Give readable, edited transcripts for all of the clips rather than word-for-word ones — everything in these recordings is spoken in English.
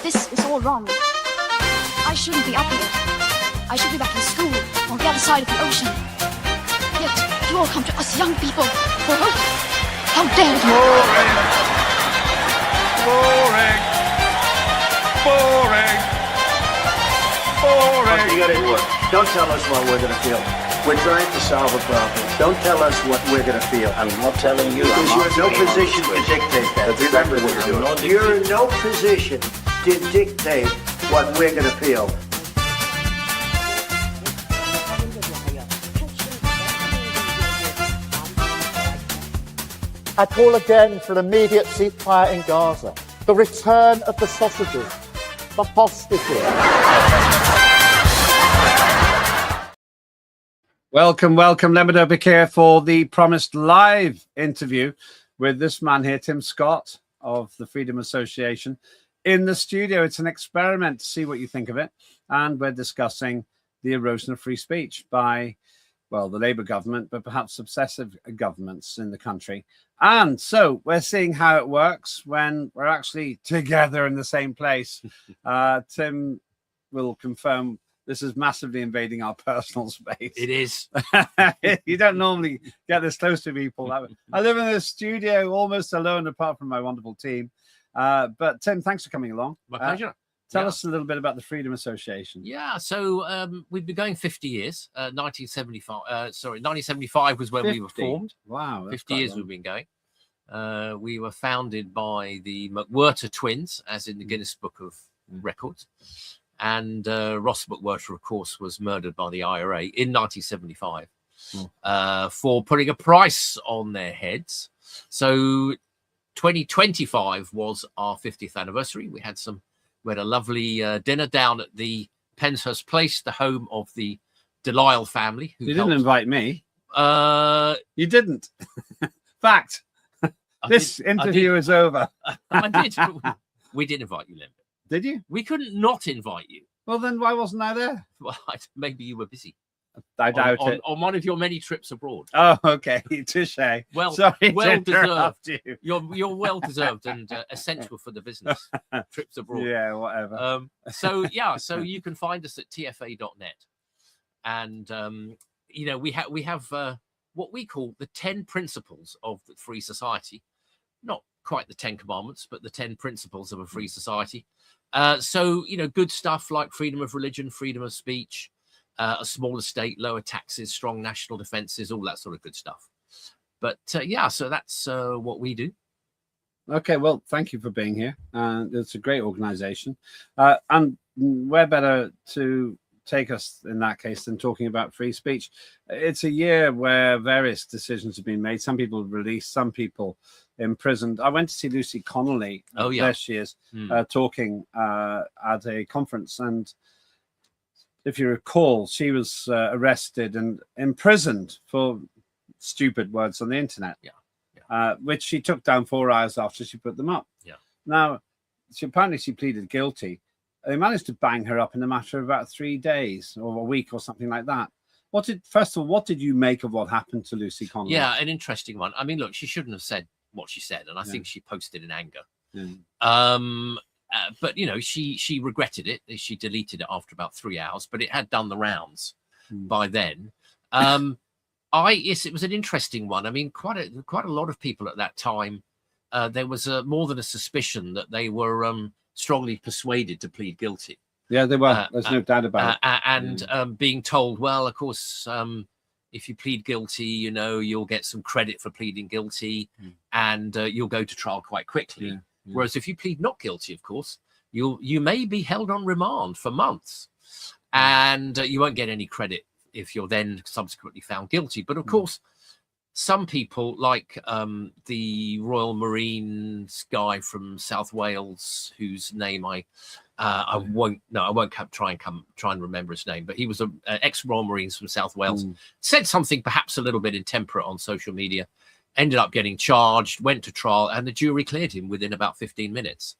This is all wrong. I shouldn't be up here. I should be back in school on the other side of the ocean. Yet you all come to us young people for hope. How dare you! Boring. Boring. Boring. Okay, you gotta work. Don't tell us what we're gonna feel. We're trying to solve a problem. Don't tell us what we're gonna feel. I'm not telling you. Because you're in no position to dictate that. Remember what you're doing. You're in no position to dictate what we're gonna feel. I call again for an immediate ceasefire in Gaza, the return of the sausages, the hostages. Welcome, Lembit Öpik here for the promised live interview with this man here, Tim Scott of the Freedom Association. In the studio, it's an experiment to see what you think of it. And we're discussing the erosion of free speech by, well, the Labour government, but perhaps successive governments in the country. And so we're seeing how it works when we're actually together in the same place. Tim will confirm this is massively invading our personal space. It is. You don't normally get this close to people. I live in a studio almost alone, apart from my wonderful team. But Tim, thanks for coming along. My pleasure. Tell us a little bit about the Freedom Association. Yeah, so we've been going 50 years. 1975 was when 50? We were formed. Wow. 50 years we've been going. We were founded by the McWhirter twins, as in the Guinness Book of Records. And Ross McWhirter, of course, was murdered by the IRA in 1975 for putting a price on their heads. So 2025 was our 50th anniversary. We had a lovely dinner down at the Penshurst Place, the home of the Delisle family. You didn't invite me. You didn't. Fact. This interview is over. I did. We did invite you, Lembit. Did you? We couldn't not invite you. Well, then why wasn't I there? Well, maybe you were busy. I doubt it. On one of your many trips abroad. Oh, okay. Touche. Well, sorry well deserved. You're well deserved and essential for the business. Trips abroad. Yeah, whatever. So you can find us at tfa.net, and we have what we call the 10 principles of the free society. Not quite the 10 commandments, but the 10 principles of a free society. So good stuff like freedom of religion, freedom of speech, a smaller state, lower taxes, strong national defenses, all that sort of good stuff. But so that's what we do. Okay, well, thank you for being here. It's a great organization. And where better to take us in that case than talking about free speech? It's a year where various decisions have been made. Some people released, some people imprisoned. I went to see Lucy Connolly. Oh, yeah. There she is, talking at a conference. And if you recall, she was arrested and imprisoned for stupid words on the internet, which she took down 4 hours after she put them up. Yeah. Now, apparently she pleaded guilty. They managed to bang her up in a matter of about 3 days or a week or something like that. First of all, what did you make of what happened to Lucy Connolly? Yeah, an interesting one. I mean, look, she shouldn't have said what she said, and I think she posted in anger. But she regretted it. She deleted it after about 3 hours, but it had done the rounds by then. Yes, it was an interesting one. I mean, quite a lot of people at that time. There was more than a suspicion that they were strongly persuaded to plead guilty. Yeah, they were. There's no doubt about it. And being told, well, of course, if you plead guilty, you'll get some credit for pleading guilty, and you'll go to trial quite quickly. Yeah. Whereas if you plead not guilty, of course, you may be held on remand for months, and you won't get any credit if you're then subsequently found guilty. But of course, some people, like the Royal Marines guy from South Wales, whose name I won't try and remember his name, but he was an ex-Royal Marines from South Wales, said something perhaps a little bit intemperate on social media, ended up getting charged, went to trial, and the jury cleared him within about 15 minutes.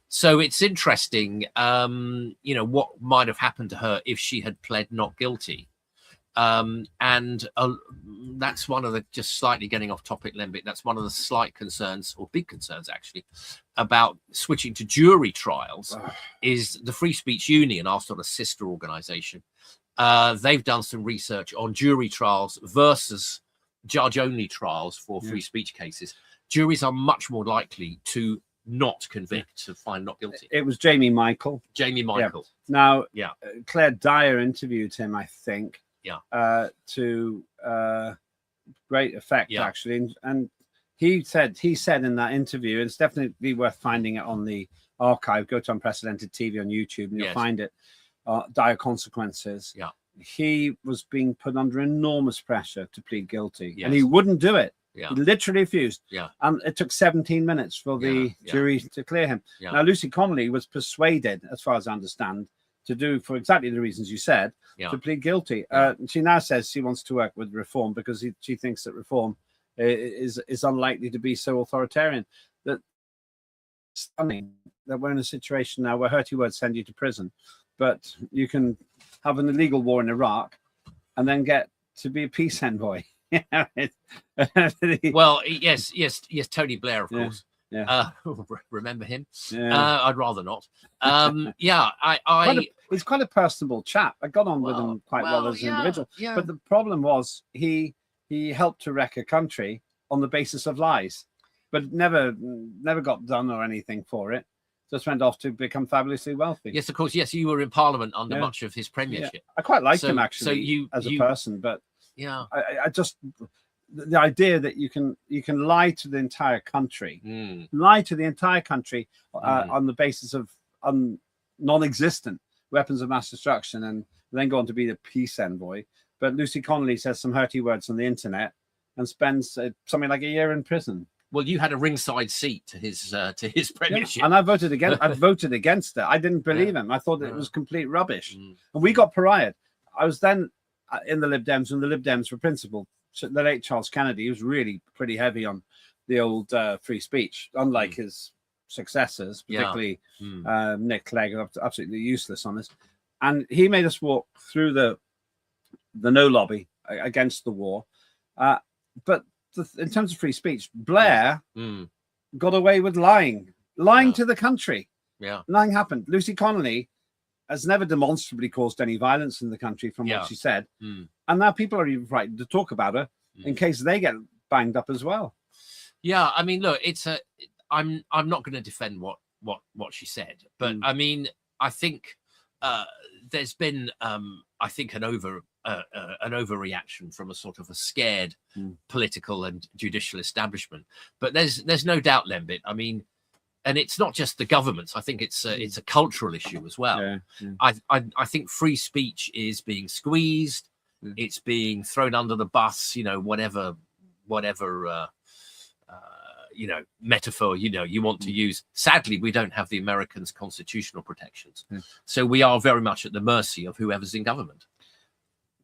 So it's interesting, what might have happened to her if she had pled not guilty. And that's one of the, just slightly getting off topic, Lembit, that's one of the slight concerns, or big concerns actually, about switching to jury trials, is the Free Speech Union, our sort of sister organization. They've done some research on jury trials versus judge-only trials for free speech cases. Juries are much more likely to not convict, to find not guilty. It was Jamie Michael. Jamie Michael. Now, Claire Dyer interviewed him, I think, to great effect, actually. And he said in that interview, and it's definitely worth finding it on the archive, go to Unprecedented TV on YouTube and you'll find it, Dire Consequences. He was being put under enormous pressure to plead guilty, and he wouldn't do it. He literally refused. And it took 17 minutes for the jury to clear him. Now, Lucy Connolly was persuaded, as far as I understand, to do, for exactly the reasons you said, to plead guilty. She now says she wants to work with reform because she thinks that reform is unlikely to be so authoritarian. That stunning that we're in a situation now where hurty words send you to prison, but you can have an illegal war in Iraq and then get to be a peace envoy. Well, yes, Tony Blair, of course. Remember him? I'd rather not. He's quite a personable chap. I got on with him quite well as an individual. But the problem was he helped to wreck a country on the basis of lies, but never got done or anything for it. Just went off to become fabulously wealthy. Yes, of course. Yes, you were in Parliament under much of his premiership. I quite liked him actually, as a person, but I just, the idea that you can lie to the entire country, on the basis of non-existent weapons of mass destruction, and then go on to be the peace envoy. But Lucy Connolly says some hurty words on the internet and spends something like a year in prison. Well, you had a ringside seat to his premiership, and I voted against. I voted against it. I didn't believe him. I thought it was complete rubbish, and we got pariahed. I was then in the Lib Dems when the Lib Dems were principal. The late Charles Kennedy, he was really pretty heavy on the old free speech, unlike his successors, particularly Nick Clegg, absolutely useless on this. And he made us walk through the no lobby against the war. But in terms of free speech, Blair got away with lying to the country. Nothing happened. Lucy Connolly has never demonstrably caused any violence in the country, from what she said. And now people are even frightened to talk about her in case they get banged up as well. Yeah, I mean, look, I'm not going to defend what she said, but I mean, I think there's been I think an overreaction from a sort of a scared political and judicial establishment. But there's no doubt, Lembit. I mean, and it's not just the governments. I think it's a cultural issue as well. I think free speech is being squeezed. It's being thrown under the bus. Whatever metaphor you want to use. Sadly, we don't have the Americans' constitutional protections, so we are very much at the mercy of whoever's in government.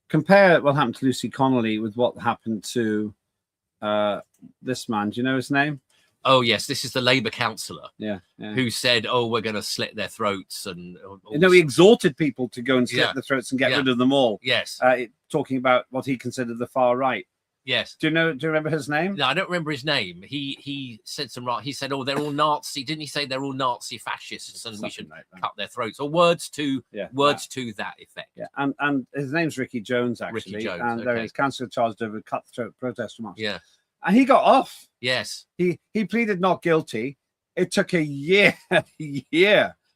Compare what happened to Lucy Connolly with what happened to this man. Do you know his name? Oh yes, this is the Labour councillor. Who said, "Oh, we're going to slit their throats," and he exhorted people to go and slit their throats and get rid of them all. Yes, talking about what he considered the far right. Yes. Do you remember his name? No, I don't remember his name. He said he said, "Oh, they're all Nazi." Didn't he say they're all Nazi fascists and we should cut their throats, or words to that effect? Yeah, and his name's Ricky Jones, actually. Ricky Jones, and there is councillor charged over cutthroat protest remarks. Yeah. And he got off. Yes. He pleaded not guilty. It took a year. He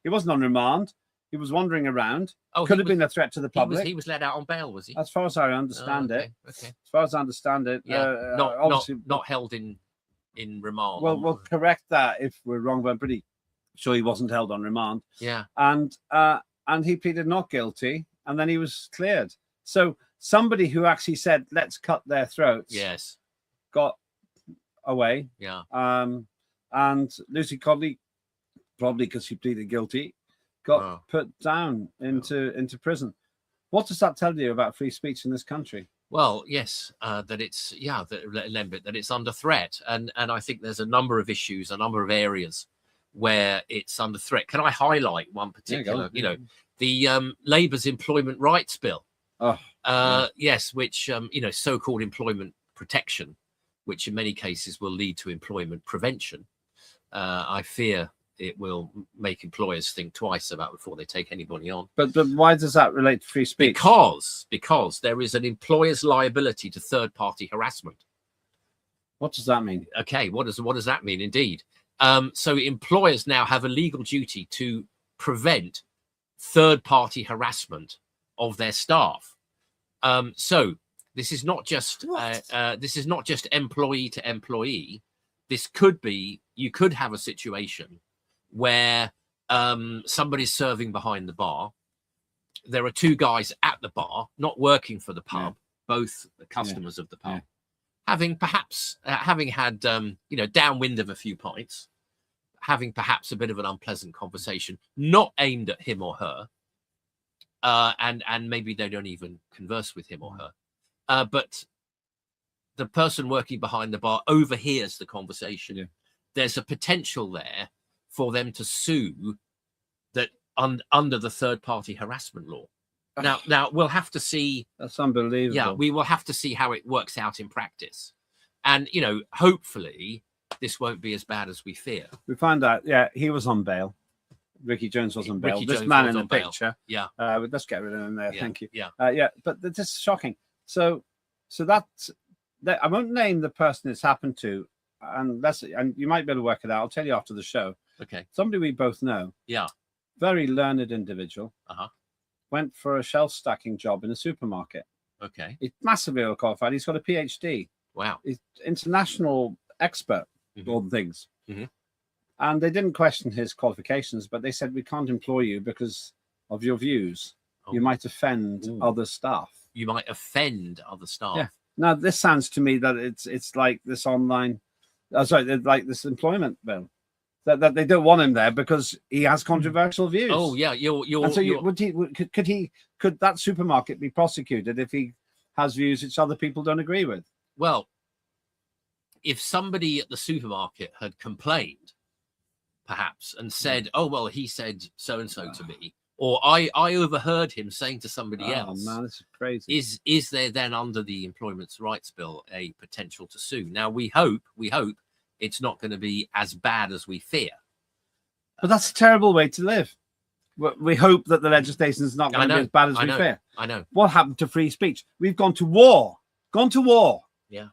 wasn't on remand. He was wandering around. Could have been a threat to the public. He was let out on bail, was he? As far as I understand it. Okay. As far as I understand it. Not held in remand. Well, we'll correct that if we're wrong, but I'm pretty sure he wasn't held on remand. Yeah. And he pleaded not guilty, and then he was cleared. So somebody who actually said, "Let's cut their throats," got away. Yeah. And Lucy Connolly, probably because she pleaded guilty, got put down into prison. What does that tell you about free speech in this country? Well, yes, that it's Lembit, that it's under threat, and I think there's a number of issues, a number of areas where it's under threat. Can I highlight one particular? The Labour's Employment Rights Bill. Yes, which so-called employment protection, which in many cases will lead to employment prevention. I fear it will make employers think twice about before they take anybody on. But why does that relate to free speech? Because there is an employer's liability to third-party harassment. What does that mean? Okay, what does that mean? Indeed. So employers now have a legal duty to prevent third-party harassment of their staff. So this is not just employee to employee. This could be, you could have a situation where somebody's serving behind the bar. There are two guys at the bar, not working for the pub, both the customers of the pub, having had downwind of a few pints, having perhaps a bit of an unpleasant conversation, not aimed at him or her, and maybe they don't even converse with him or her, but the person working behind the bar overhears the conversation. Yeah. There's a potential there for them to sue that under the third-party harassment law. Now we'll have to see. That's unbelievable. Yeah, we will have to see how it works out in practice, and hopefully this won't be as bad as we fear. We find out. Yeah, he was on bail. Ricky Jones was on bail. This man in the picture. Yeah. Let's get rid of him there. Yeah. Thank you. Yeah. But this is shocking. So that's. I won't name the person it's happened to, and you might be able to work it out. I'll tell you after the show. Okay. Somebody we both know. Yeah. Very learned individual. Went for a shelf stacking job in a supermarket. Okay. He's massively overqualified. He's got a PhD. Wow. He's international expert on things. Mm-hmm. And they didn't question his qualifications, but they said, we can't employ you because of your views. Oh. You might offend other staff. You might offend other staff. Yeah. Now, this sounds to me that it's like this online, like this employment bill, that they don't want him there because he has controversial views. Oh yeah, could that supermarket be prosecuted if he has views which other people don't agree with? Well, if somebody at the supermarket had complained, perhaps, and said, "Oh well, he said so and so to me," or I overheard him saying to somebody else. Oh man, this is crazy. Is there then under the Employment Rights Bill a potential to sue? Now we hope it's not going to be as bad as we fear. But that's a terrible way to live. We hope that the legislation is not going to be as bad as we fear. I know. What happened to free speech? We've gone to war. Yeah.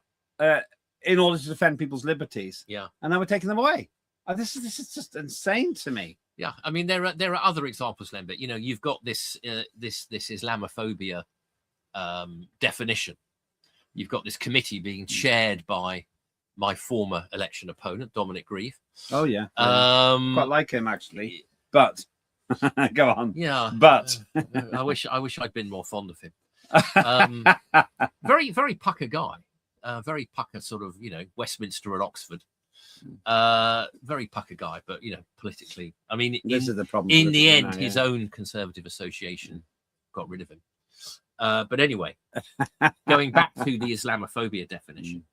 In order to defend people's liberties. Yeah. And now we're taking them away. This is just insane to me. Yeah, I mean there are other examples, Lembit. You've got this Islamophobia definition. You've got this committee being chaired by my former election opponent, Dominic Grieve. Oh yeah, quite like him actually. But go on. Yeah, but I wish I'd been more fond of him. Very very pucker guy. Very pucker sort of Westminster and Oxford. Very pucker guy, but politically, I mean, this is the problem. In the end, his own Conservative association got rid of him. But anyway, going back to the Islamophobia definition,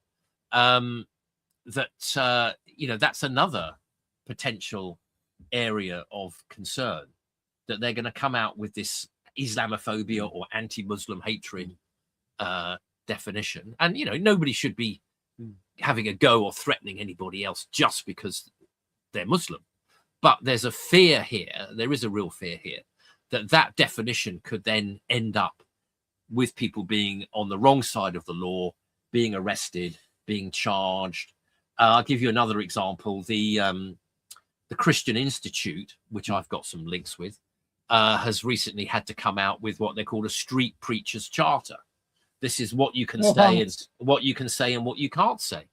that's another potential area of concern, that they're going to come out with this Islamophobia or anti-Muslim hatred definition, and nobody should be having a go or threatening anybody else just because they're Muslim. But there's a fear here, there is a real fear here, that definition could then end up with people being on the wrong side of the law, being arrested, being charged. I'll give you another example. The Christian Institute, which I've got some links with, has recently had to come out with what they call a street preacher's charter. This is what you can say and what you can say and what you can't say.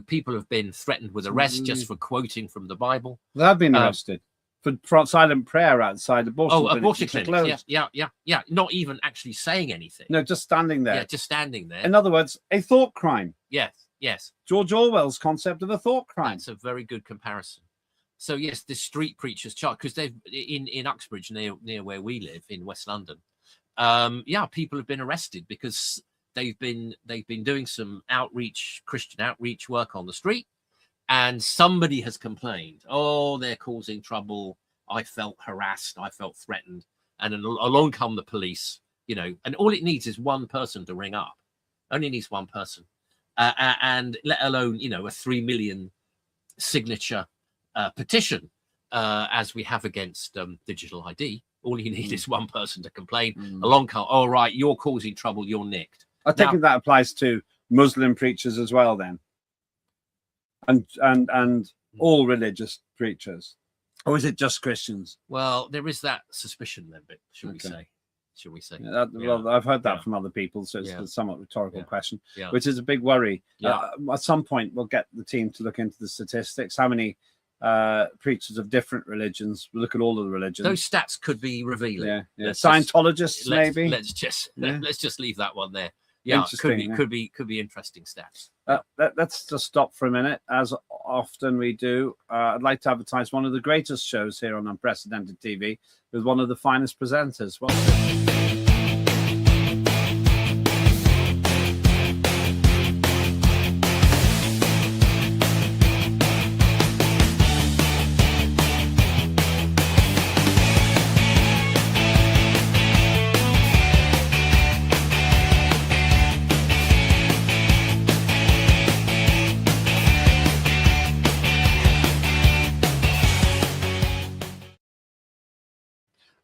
People have been threatened with arrest just for quoting from the Bible. They've been arrested for silent prayer outside abortion. Oh, abortion clinics. Yeah. Not even actually saying anything. No, just standing there. Yeah, just standing there. In other words, a thought crime. Yes. George Orwell's concept of a thought crime. That's a very good comparison. So yes, the street preachers charge, because they've in Uxbridge, near where we live in West London. People have been arrested because they've been doing some Christian outreach work on the street, and somebody has complained, oh, they're causing trouble, I felt harassed, I felt threatened, and along come the police, you know, and all it needs is one person to ring up. Only needs one person, and let alone, you know, a 3 million signature petition as we have against digital ID. All you need is one person to complain. Along come, all right, you're causing trouble, you're nicked. I think that applies to Muslim preachers as well, then, and all religious preachers, or is it just Christians? Well, there is that suspicion, Lembit, should we say? Should we say? Yeah, well, I've heard that from other people, so it's a somewhat rhetorical question, which is a big worry. At some point, we'll get the team to look into the statistics. How many preachers of different religions? We'll look at all of the religions. Those stats could be revealing. Scientologists, maybe. Let's just leave that one there. Yeah, could be interesting stats. Let's just stop for a minute, as often we do. I'd like to advertise one of the greatest shows here on Unprecedented TV with one of the finest presenters. Watch this.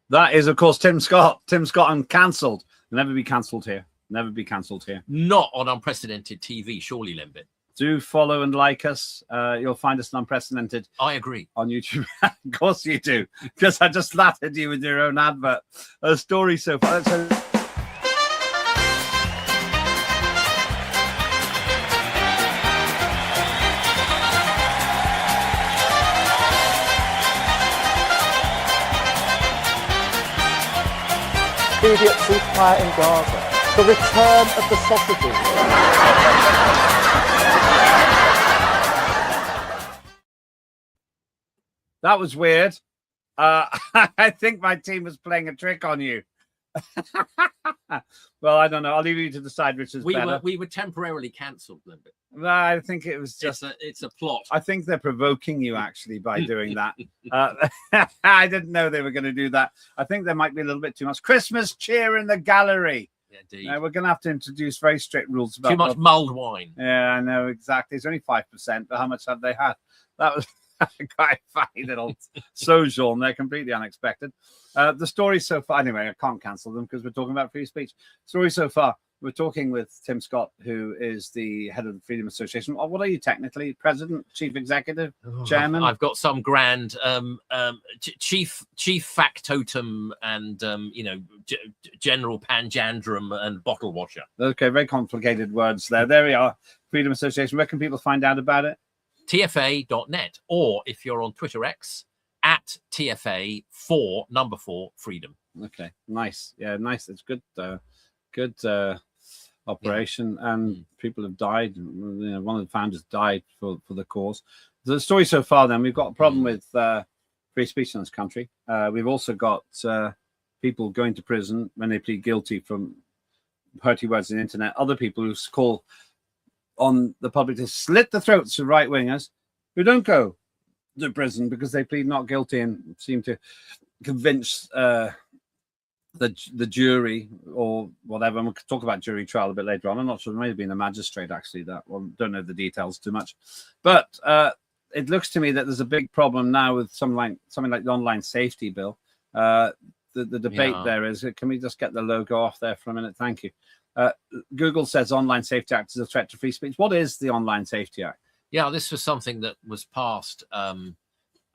That is, of course, Tim Scott. Tim Scott uncancelled. Never be cancelled here. Never be cancelled here. Not on Unprecedented TV, surely, Lembit. Do follow and like us. You'll find us on Unprecedented. I agree. On YouTube. Of course you do. Because I just laughed at you with your own advert. A story so far. Immediate ceasefire in Gaza. The return of the sausages. That was weird. I think my team was playing a trick on you. Well, I don't know. I'll leave you to decide which is better. We were temporarily cancelled, Lembit. No, I think it was just it's a plot. I think they're provoking you actually by doing that. I didn't know they were going to do that. I think there might be a little bit too much Christmas cheer in the gallery. Yeah, indeed. We're going to have to introduce very strict rules about too much mulled wine. Yeah, I know exactly. It's only 5%, but how much have they had? That was quite a funny little social, and they're completely unexpected. The story so far, anyway, I can't cancel them because we're talking about free speech. Story so far, we're talking with Tim Scott, who is the head of the Freedom Association. What are you technically? President, chief executive, chairman? I've got some grand chief factotum and general panjandrum and bottle washer. Okay, very complicated words there. There we are. Freedom Association. Where can people find out about it? TFA.net, or if you're on Twitter X, at TFA4 freedom. Okay, nice. Yeah, nice. It's good. Good operation, and people have died. One of the founders died for the cause. The story so far, then, we've got a problem with free speech in this country. We've also got people going to prison when they plead guilty from hurting words on the internet. Other people who call on the public to slit the throats of right-wingers who don't go to prison because they plead not guilty and seem to convince the jury or whatever. And we'll talk about jury trial a bit later on. I'm not sure. It may have been a magistrate, actually, that one. Don't know the details too much. But it looks to me that there's a big problem now with something like the online safety bill. The debate there is, can we just get the logo off there for a minute? Thank you. Google says Online Safety Act is a threat to free speech. What is the Online Safety Act? Yeah, this was something that was passed under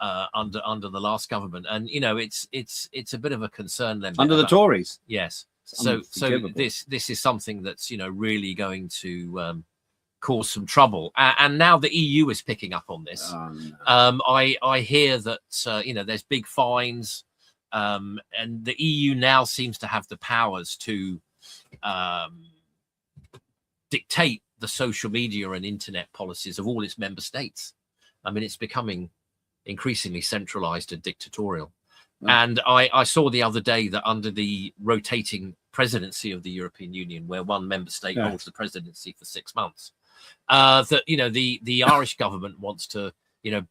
the last government, and it's a bit of a concern then. Under the Tories, yes. So this is something that's really going to cause some trouble, and now the EU is picking up on this. Oh, no. I hear that there's big fines, and the EU now seems to have the powers to dictate the social media and internet policies of all its member states. I mean, it's becoming increasingly centralized and dictatorial. And I saw the other day that under the rotating presidency of the European Union, where one member state holds the presidency for 6 months, that the Irish government wants to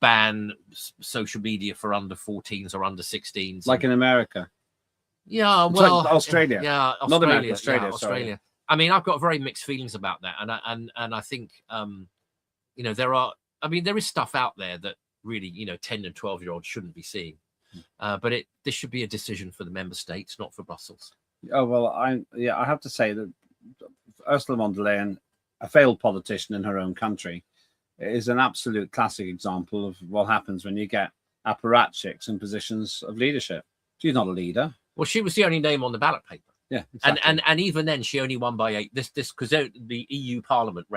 ban social media for under 14s or under 16s, like in America. Yeah, It's well, like Australia. Yeah, Not America, Australia. Australia, Yeah, sorry. Australia. I mean, I've got very mixed feelings about that, and I think you know, there is stuff out there that really, you know, 10 and 12-year-olds shouldn't be seeing. But this should be a decision for the member states, not for Brussels. Oh well, I have to say that Ursula von der Leyen, a failed politician in her own country, is an absolute classic example of what happens when you get apparatchiks in positions of leadership. She's not a leader. Well, she was the only name on the ballot paper. Yeah, exactly. And even then, she only won by 8. This because the EU Parliament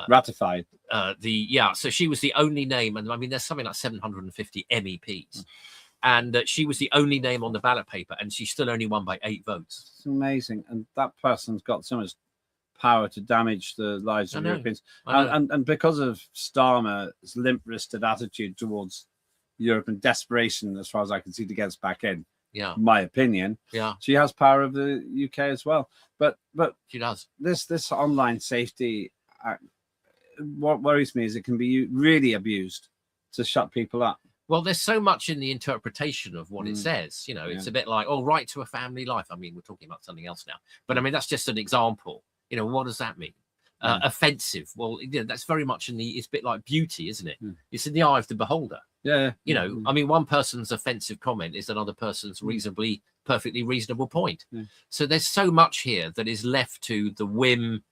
ratified. So she was the only name, and I mean, there's something like 750 MEPs, and she was the only name on the ballot paper, and she still only won by 8 votes. It's amazing, and that person's got so much power to damage the lives of Europeans, and because of Starmer's limp-wristed attitude towards Europe and desperation, as far as I can see, to get us back in. Yeah, my opinion. Yeah, she has power of the UK as well. But she does. This online safety act, what worries me is it can be really abused to shut people up. Well, there's so much in the interpretation of what it says. You know, it's a bit like, oh, right to a family life. I mean, we're talking about something else now, but I mean, that's just an example. You know, what does that mean? Offensive. Well, you know, that's very much it's a bit like beauty, isn't it? It's in the eye of the beholder. Yeah. You know, I mean, one person's offensive comment is another person's perfectly reasonable point. So there's so much here that is left to the whim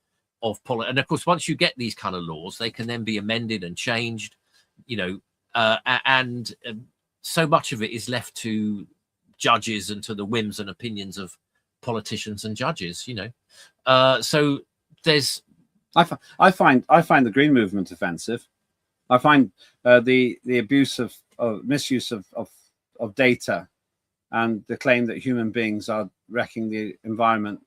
of politics. And of course, once you get these kind of laws, they can then be amended and changed, you know, and so much of it is left to judges and to the whims and opinions of politicians and judges, you know. So there's... I find the Green Movement offensive. I find the abuse of misuse of data and the claim that human beings are wrecking the environment,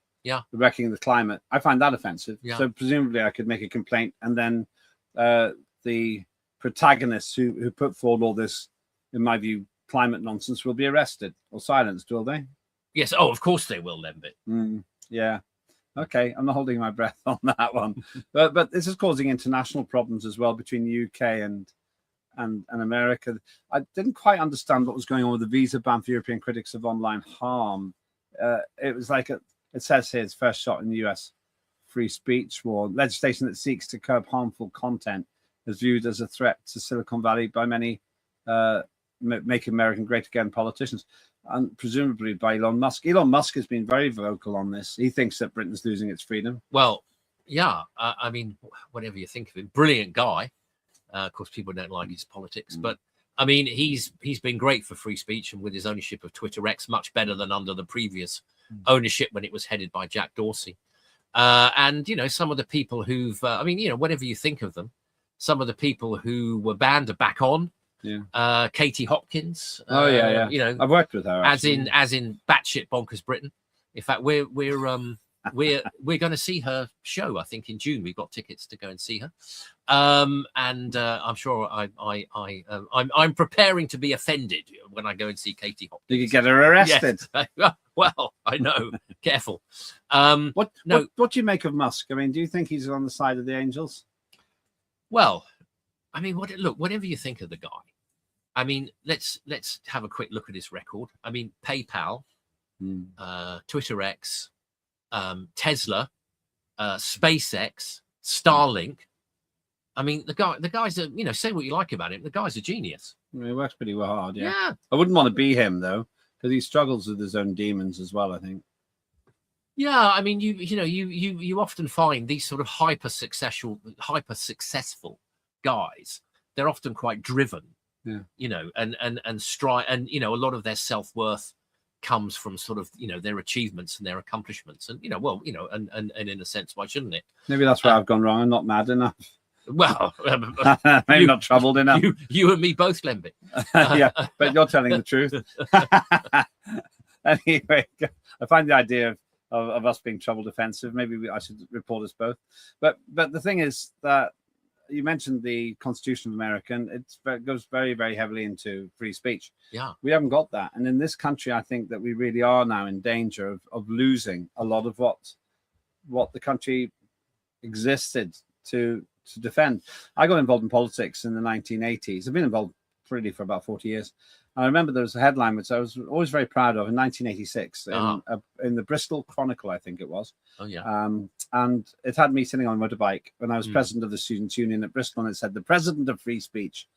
wrecking the climate. I find that offensive. So presumably I could make a complaint, and then the protagonists who put forward all this, in my view, climate nonsense will be arrested or silenced, will they? Yes. Oh, of course they will, Lembit. Yeah. Okay, I'm not holding my breath on that one, but this is causing international problems as well between the UK and America. I didn't quite understand what was going on with the visa ban for European critics of online harm. It was like it says here, it's first shot in the US free speech war. Legislation that seeks to curb harmful content is viewed as a threat to Silicon Valley by many Make America Great Again politicians, and presumably by Elon Musk. Elon Musk has been very vocal on this. He thinks that Britain's losing its freedom. Well, yeah. I mean, whatever you think of him, brilliant guy. Of course, people don't like his politics, but I mean, he's been great for free speech, and with his ownership of Twitter X, much better than under the previous ownership when it was headed by Jack Dorsey. And you know, some of the people who've, I mean, you know, whatever you think of them, some of the people who were banned are back on. Yeah. Katie Hopkins. You know, I've worked with her. Actually. As in batshit bonkers Britain. In fact, we're going to see her show. I think in June we've got tickets to go and see her. And I'm sure I'm preparing to be offended when I go and see Katie Hopkins. You could get her arrested. Yes. Well, I know. Careful. What do you make of Musk? I mean, do you think he's on the side of the angels? Well, I mean, whatever you think of the guy, I mean, let's have a quick look at his record. I mean, PayPal, Twitter X, Tesla, SpaceX, Starlink. I mean, the guy's a, you know, say what you like about him, the guy's a genius. I mean, he works pretty well hard. Yeah. I wouldn't want to be him though, because he struggles with his own demons as well, I think. Yeah, I mean, you often find these sort of hyper successful guys. They're often quite driven, you know, and strive, and you know, a lot of their self-worth comes from sort of, you know, their achievements and their accomplishments, and you know, well, you know, and in a sense, why shouldn't it? Maybe that's where I've gone wrong. I'm not mad enough. Well, maybe not troubled enough. You and me both, Lembit. Yeah, but you're telling the truth. Anyway, I find the idea of us being troubled offensive. Maybe I should report us both. But the thing is that you mentioned the Constitution of America, and it goes very, very heavily into free speech. Yeah, we haven't got that, and in this country, I think that we really are now in danger of losing a lot of what the country existed to defend. I got involved in politics in the 1980s. I've been involved really for about 40 years, I remember there was a headline which I was always very proud of in 1986 in the Bristol Chronicle, I think it was. Oh yeah. And it had me sitting on a motorbike when I was president of the Students' Union at Bristol, and it said the president of free speech.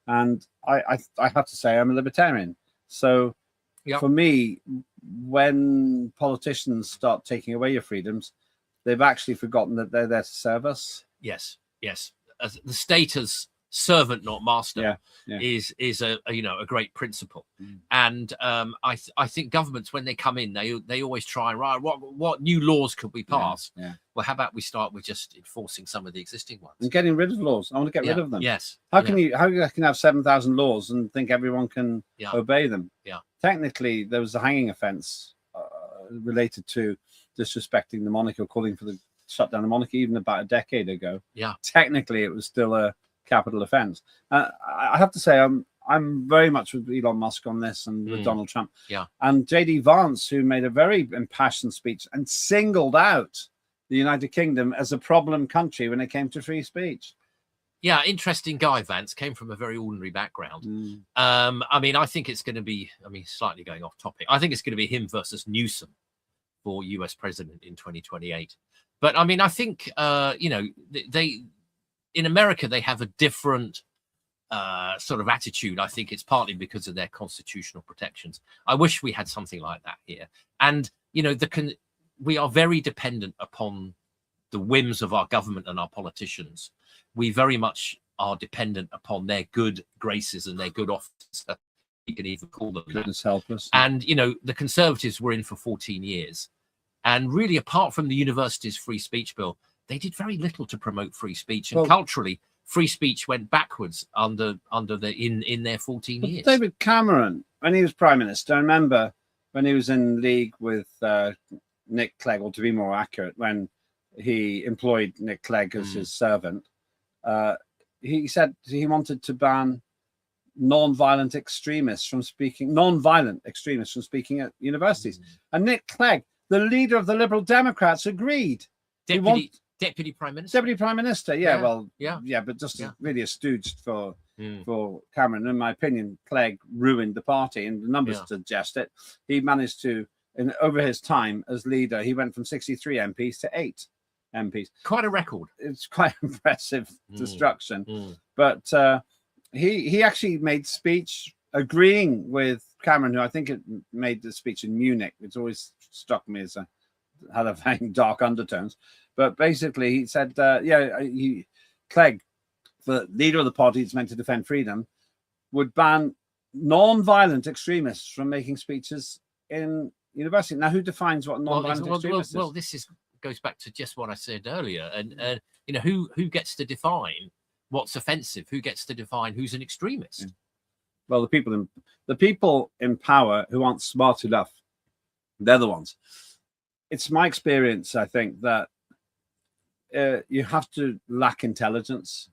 And I have to say I'm a libertarian. So for me, when politicians start taking away your freedoms, they've actually forgotten that they're there to serve us. Yes, yes. As the state as servant, not master, is a a great principle. And I think governments, when they come in, they always try, right, what new laws could we pass? Well, how about we start with just enforcing some of the existing ones and getting rid of laws? I want to get rid of them. Yes. How can you have 7,000 laws and think everyone can obey them? Technically, there was a hanging offence related to disrespecting the monarchy or calling for the shut down the monarchy even about a decade ago. Technically, it was still a capital offence. I have to say, I'm very much with Elon Musk on this and with Donald Trump. And J.D. Vance, who made a very impassioned speech and singled out the United Kingdom as a problem country when it came to free speech. Yeah, interesting guy. Vance came from a very ordinary background. I mean, I think it's going to be, slightly going off topic, I think it's going to be him versus Newsom for US president in 2028. But I mean, I think, they in America, they have a different sort of attitude. I think it's partly because of their constitutional protections. I wish we had something like that here. And, we are very dependent upon the whims of our government and our politicians. We very much are dependent upon their good graces and their good office. You can even call them Goodness help us. And, the Conservatives were in for 14 years. And really, apart from the university's free speech bill, they did very little to promote free speech. And culturally, free speech went backwards in their 14 years. David Cameron, when he was Prime Minister, I remember when he was in league with Nick Clegg, or to be more accurate, when he employed Nick Clegg as his servant, he said he wanted to ban non-violent extremists from speaking at universities. And Nick Clegg, the leader of the Liberal Democrats, agreed. Deputy Prime Minister. Deputy Prime Minister, but just really a stooge for Cameron. In my opinion, Clegg ruined the party, and the numbers suggest it. He managed to, over his time as leader, he went from 63 MPs to 8 MPs. Quite a record. It's quite impressive destruction. But he actually made speech agreeing with Cameron, who I think made the speech in Munich. It's always struck me as had a very dark undertones. But basically, he said, Clegg, the leader of the party that's meant to defend freedom, would ban non-violent extremists from making speeches in university. Now, who defines what non-violent extremist is? Well, this goes back to just what I said earlier. And, who gets to define what's offensive? Who gets to define who's an extremist? Well, the people in power who aren't smart enough, they're the ones. It's my experience, I think, that you have to lack intelligence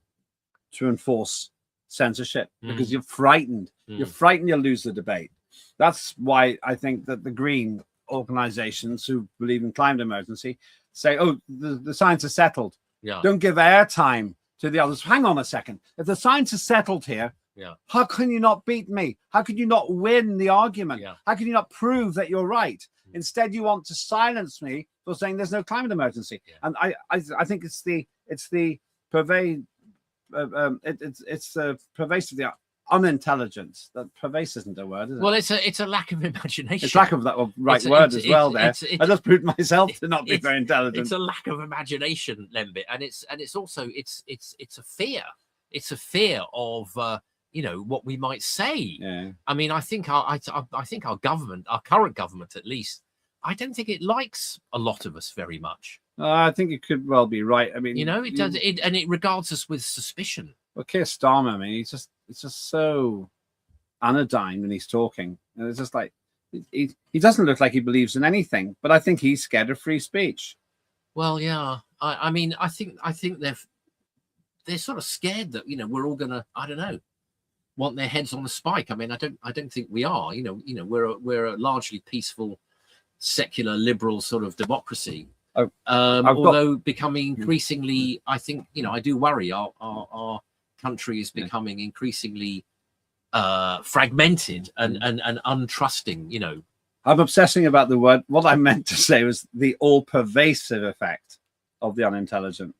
to enforce censorship because you're frightened. You're frightened you'll lose the debate. That's why I think that the green organizations who believe in climate emergency say, oh, the science is settled. Don't give airtime to the others. Hang on a second. If the science is settled here, how can you not beat me? How can you not win the argument? How can you not prove that you're right? Instead, you want to silence me for saying there's no climate emergency. And I think it's the pervasive the unintelligence. That pervasive isn't a word, is it? Well, it's a lack of imagination. It's lack of that word as well. I just proved myself to not be very intelligent. It's a lack of imagination, Lembit, and it's also it's a fear. It's a fear of what we might say. I mean, I think our government, our current government at least, I don't think it likes a lot of us very much. I think you could well be right. I mean, it does, and it regards us with suspicion. Well, Keir Starmer, I mean, it's just so anodyne when he's talking, and it's just like he doesn't look like he believes in anything. But I think he's scared of free speech. Well, yeah, I mean, I think they're sort of scared that we're all gonna, I don't know, want their heads on the spike. I mean, I don't think we are. We're a largely peaceful, secular, liberal sort of democracy. Although becoming increasingly, I think I do worry our country is becoming increasingly fragmented and untrusting, you know. I'm obsessing about the word. What I meant to say was the all-pervasive effect of the unintelligent.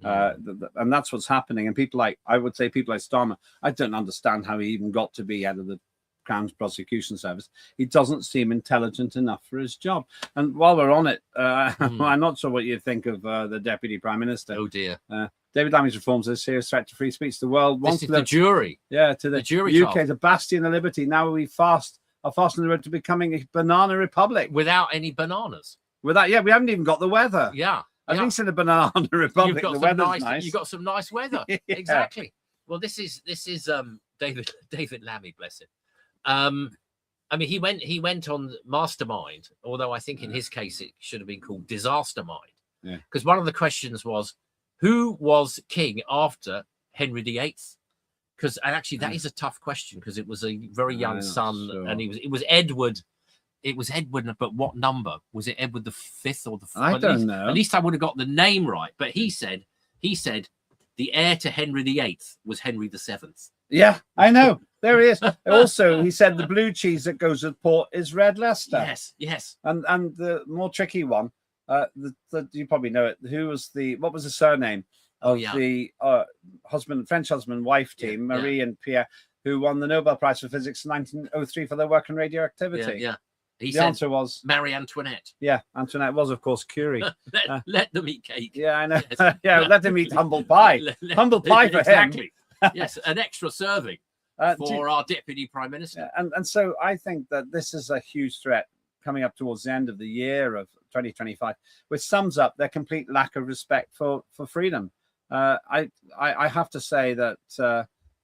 And that's what's happening. And people like, I would say people like Starmer, I don't understand how he even got to be head of the Crown's prosecution service. He doesn't seem intelligent enough for his job. And while we're on it, I'm not sure what you think of the Deputy Prime Minister. Oh dear. David Lammy's reforms are a serious threat to free speech. The world wants the jury. Yeah, to the jury UK, the bastion of liberty. Now we are fast on the road to becoming a banana republic. Without any bananas. Without, we haven't even got the weather. Yeah. At least in a banana republic, the weather's nice. You've got some nice weather. Yeah. Exactly. Well, this is David Lammy, bless him. I mean, he went on Mastermind, although I think in his case it should have been called Disaster Mind. Yeah. Because one of the questions was, who was king after Henry VIII? Because actually that is a tough question, because it was a very young son, and it was Edward. It was Edward, but what number? Was it Edward the Fifth or the? I don't know. At least I would have got the name right. But he said the heir to Henry VIII was Henry VII. Yeah, I know. There he is. Also, he said the blue cheese that goes with port is red Leicester. Yes. And the more tricky one, you probably know it. What was the surname of the French husband wife team, Marie and Pierre, who won the Nobel Prize for Physics in 1903 for their work on radioactivity? Yeah. The answer was Marie Antoinette. Yeah, Antoinette was, of course, Curie. let them eat cake. Yeah, I know. Yes. Let them eat humble pie. Humble pie for exactly. him. Yes, an extra serving for our Deputy Prime Minister. And so I think that this is a huge threat coming up towards the end of the year of 2025, which sums up their complete lack of respect for freedom. I have to say that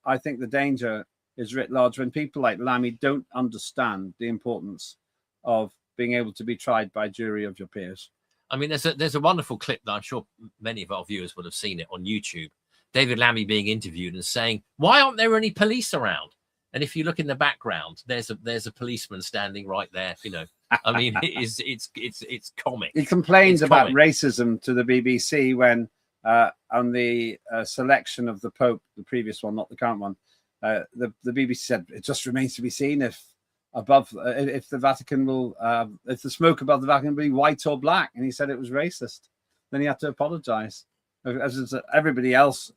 I think the danger is writ large when people like Lammy don't understand the importance of being able to be tried by a jury of your peers. I mean, there's a wonderful clip that I'm sure many of our viewers would have seen it on YouTube. David Lammy being interviewed and saying, "Why aren't there any police around?" And if you look in the background, there's a policeman standing right there. You know, I mean, it's comic. He complains about racism to the BBC when on the selection of the Pope, the previous one, not the current one, the BBC said it just remains to be seen if the Vatican will, if the smoke above the Vatican will be white or black. And he said it was racist. Then he had to apologize. As everybody else,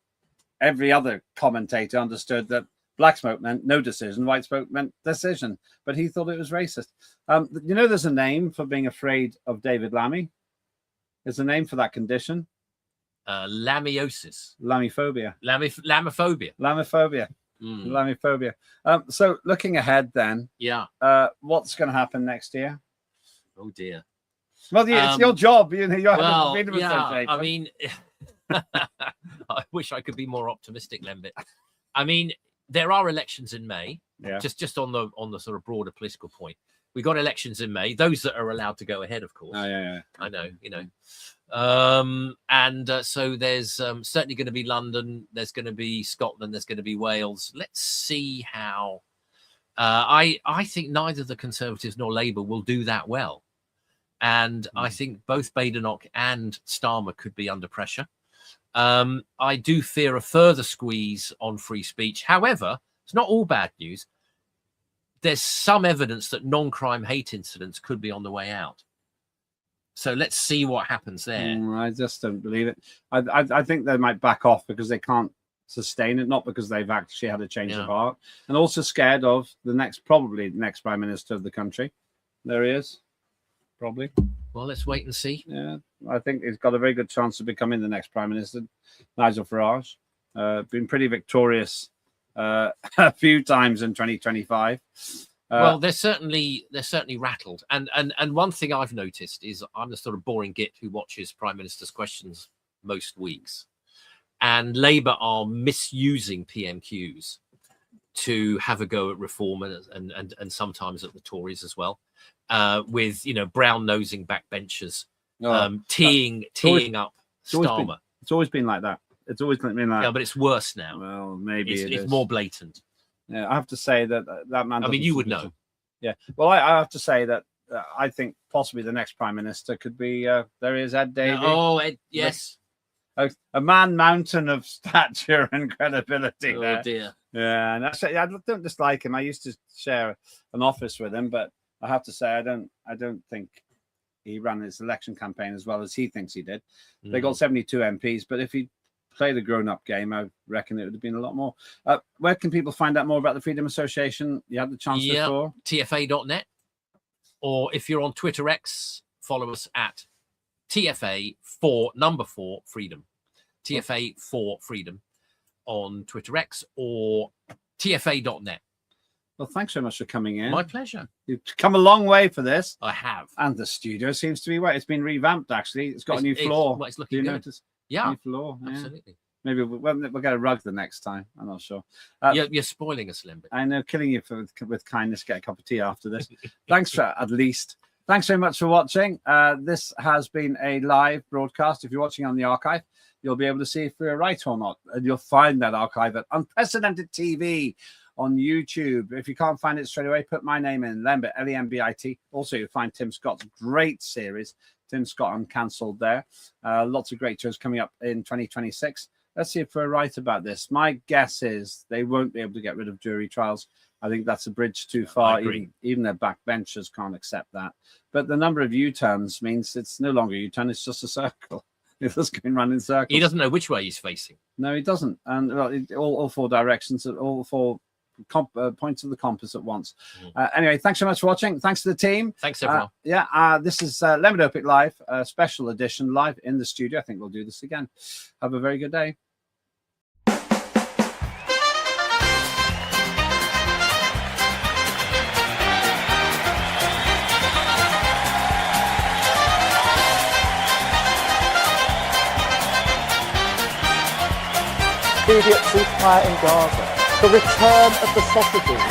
every other commentator understood that black smoke meant no decision, white smoke meant decision. But he thought it was racist. You know, there's a name for being afraid of David Lammy. There's a name for that condition. Lamiosis. Lammophobia. Lamophobia. Lamophobia. Lamophobia. So looking ahead then, what's going to happen next year? Oh dear. Well, it's your job. You know, you're the Freedom Association. I mean, I wish I could be more optimistic, Lembit. I mean, there are elections in May. Yeah. Just on the sort of broader political point, we got elections in May. Those that are allowed to go ahead, of course. Oh yeah. I know, you know. So there's certainly going to be London. There's going to be Scotland. There's going to be Wales. Let's see how. I think neither the Conservatives nor Labour will do that well. And I think both Badenoch and Starmer could be under pressure. I do fear a further squeeze on free speech. However, it's not all bad news. There's some evidence that non-crime hate incidents could be on the way out. So let's see what happens there. I just don't believe it. I think they might back off because they can't sustain it, not because they've actually had a change of heart, and also scared of probably the next Prime Minister of the country. There he is. Probably. Well, let's wait and see. Yeah, I think he's got a very good chance of becoming the next Prime Minister. Nigel Farage, been pretty victorious a few times in 2025. Well, they're certainly rattled. And one thing I've noticed is I'm the sort of boring git who watches Prime Minister's questions most weeks, and Labour are misusing PMQs to have a go at reform and sometimes at the Tories as well. With brown nosing backbenchers, teeing up Starmer. It's always been like that. It's always been like that. Yeah, but it's worse now. Well, maybe it's more blatant. Yeah, I have to say that man. I mean, you would know. Yeah. Well, I have to say that I think possibly the next Prime Minister could be there is Ed Davey. Ed, yes. a man mountain of stature and credibility. Oh there. dear. Yeah, and actually, I don't dislike him. I used to share an office with him, but I have to say, I don't think he ran his election campaign as well as he thinks he did. They got 72 MPs, but if he played a grown-up game, I reckon it would have been a lot more. Where can people find out more about the Freedom Association? You had the chance before? TFA.net. Or if you're on Twitter X, follow us at TFA4 Freedom. TFA4 Freedom on Twitter X or TFA.net. Well, thanks so much for coming in. My pleasure. You've come a long way for this. I have. And the studio seems to be right. It's been revamped, actually. It's got a new floor. It's looking good. Notice? Yeah. New floor. Yeah. Absolutely. Maybe we'll get a rug the next time. I'm not sure. You're spoiling us, Lembit. I know, killing you with kindness. Get a cup of tea after this. Thanks for at least. Thanks so much for watching. This has been a live broadcast. If you're watching on the archive, you'll be able to see if we're right or not. And you'll find that archive at Unprecedented TV on YouTube. If you can't find it straight away, put my name in, Lembit, Lembit. Also, you'll find Tim Scott's great series, Tim Scott Uncancelled there. Lots of great shows coming up in 2026. Let's see if we're right about this. My guess is they won't be able to get rid of jury trials. I think that's a bridge too far. Even their backbenchers can't accept that. But the number of U-turns means it's no longer a U-turn, it's just a circle. It's just going round in circles. He doesn't know which way he's facing. No, he doesn't. And all four directions, all four points of the compass at once. Anyway, thanks so much for watching. Thanks to the team. Thanks, everyone. This is Lembit Öpik Live, special edition, live in the studio. I think we'll do this again. Have a very good day. Immediate ceasefire in Gaza. The return of the sausages.